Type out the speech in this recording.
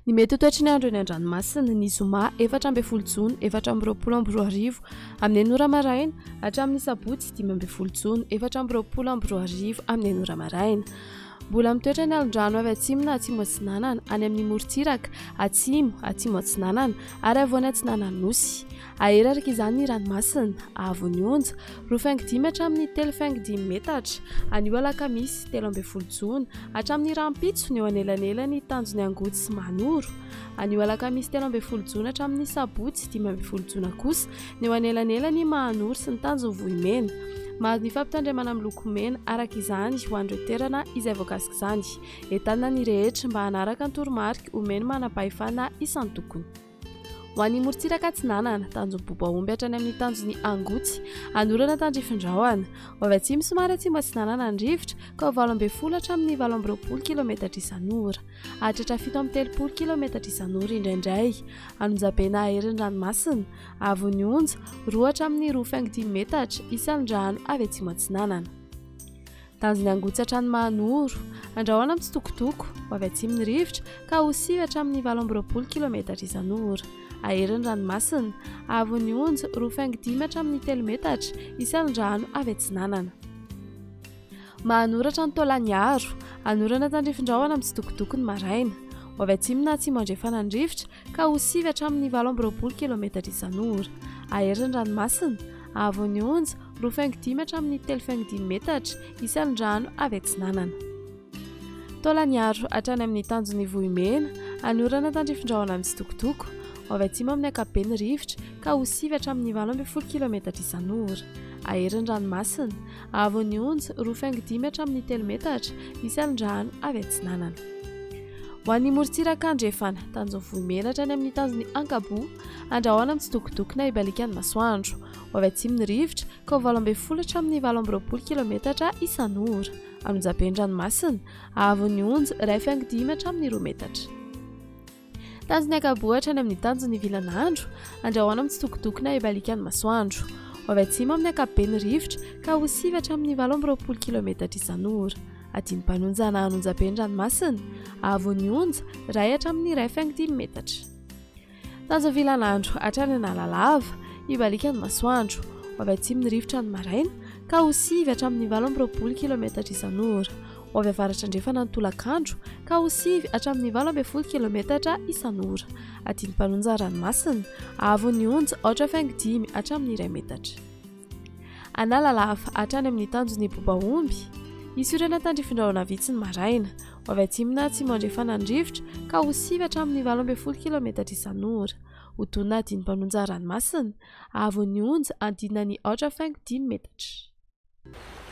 Ny mety ho toetry ny andro eny an-dranomasina ny zoma 4 Jona 2024 amin'ny enora maraina hatramin'ny sabotsy 5 Jona 2024 amin'ny enora maraina. Mbola mitoetra ny alin-drano avy atsimo na atsimo atsinanana any amin'ny morontsiraka atsimo atsinanana ary avoany atsinanana nosy. Ahery araka izany ny ranomasina avy onja 2.5 hatramin'ny 3.5 metatra anio alakamisy 13 Jona hatramin'ny rampitso ny eo anelanelany tanjony Angotsy sy Manoro. Anio alakamisy 13 Jona hatramin'ny sabotsy 15 Jona kosa ny eo anelanelany Manoro sy ny tanjony Vohimena. Mahazo ny fampitandremana miloko mena araka izany ho an'ireo toerana izay voakasika izany. Entanina ny rehetra mba hanaraka ny toromarika omeny manam-pahefana isan'ny tokony. Ho an'ny morontsiraka atsinanana tanjony Bobaomby hatrany amin'ny tanjony Angotsy anorana tandrifindrahoana. Ho avy atsimo somary atsimo atsinanana ny rivotra ka ho 20 hatramin'ny 20 kilometatra isan'ora. Hatratra 7 kilometatra isan'ora indraindray. Anonjabena aherin'ny ranomasina avy onja 2 hatramin'ny 2.5 metatra isan'ny rano avy atsimo atsinanana. Tanjony Angotsy hatrany Manoro andrahoana mitsitokotoko ho avy atsimo ny rivotra ka ho 9 hatramin'ny 20 kilometatra isan'ora. Aherin'ny ranomasina avy onja 2.5 hatramin'ny 3 metatra isan'ny rano avy atsinanana. Mahanoratra ny Tolaniaro anorana tandrifindrahoana mitsitokotoko ny maraina. Ho avy atsimo na atsimo andrefana ny rivotra ka ho 9 hatramin'ny 20 kilometatra isan'ora. Aherin'ny ranomasina avy onja 2.5 hatramin'ny 3.5 metatra isan'ny rano avy atsinanana. Tolaniaro hatrany amin'ny tanjony Vohimena anorana tandrifindrahoana mitsitokotoko. Ho avy atsimo amin'ny ankapobeny rivotra ka ho 9 hatramin'ny 18 kilometatra isan'ora. Aherin'ny ranomasina avy onja 2.5 hatramin'ny 3 metatra isan'ny rano avy atsinanana. Ho an'ny morontsiraka andrefana tanjony Vohimena hatrany amin'ny tanjony Ankabo andrahoana mitsitokotoko na ibalikan'ny masoandro. Ho avy atsimo ny rivotra ka ho 12 hatramin'ny 20 kilometatra isan'ora. Anonjaben'ny ranomasina avy onja 1.5 hatramin'ny 2 metatra. Tanjony Ankabo hatrany amin'ny tanjony Vilanandro andrahoana mitsitokotoko na ibalikan'ny masoandro. Ho avy atsimo amin'ny ankapobeny rivotra ka ho 9 hatramin'ny 20 kilometatra isan'ora. Adiny mpanonjana anonjaben'ny ranomasina avy onja 1 hatramin'ny 1.5 metatra. Tanjony Vilanandro hatrany Analalava ibalikan'ny masoandro. Ho avy atsimo ny rivotra ny maraina ka ho 9 hatramin'ny 20 kilometatra isan'ora. Ho avy avaratra andrefana ny Tolakandro ka ho 9 hatramin'ny 20 kilometatra isan'ora. Adiny mpanonja ranomasina avy onja 8.5 hatramin'ny 1 metatra. Analalava hatrany amin'ny tanjony Bobaomby isorana tandrifindrahoana vitsy ny maraina. Ho avy atsimo na atsimo andrefana ny rivotra ka ho 9 hatramin'ny 20 kilometatra isan'ora. Hodonina adiny mpanonja ranomasina avy onja andinany 8.5 metatra.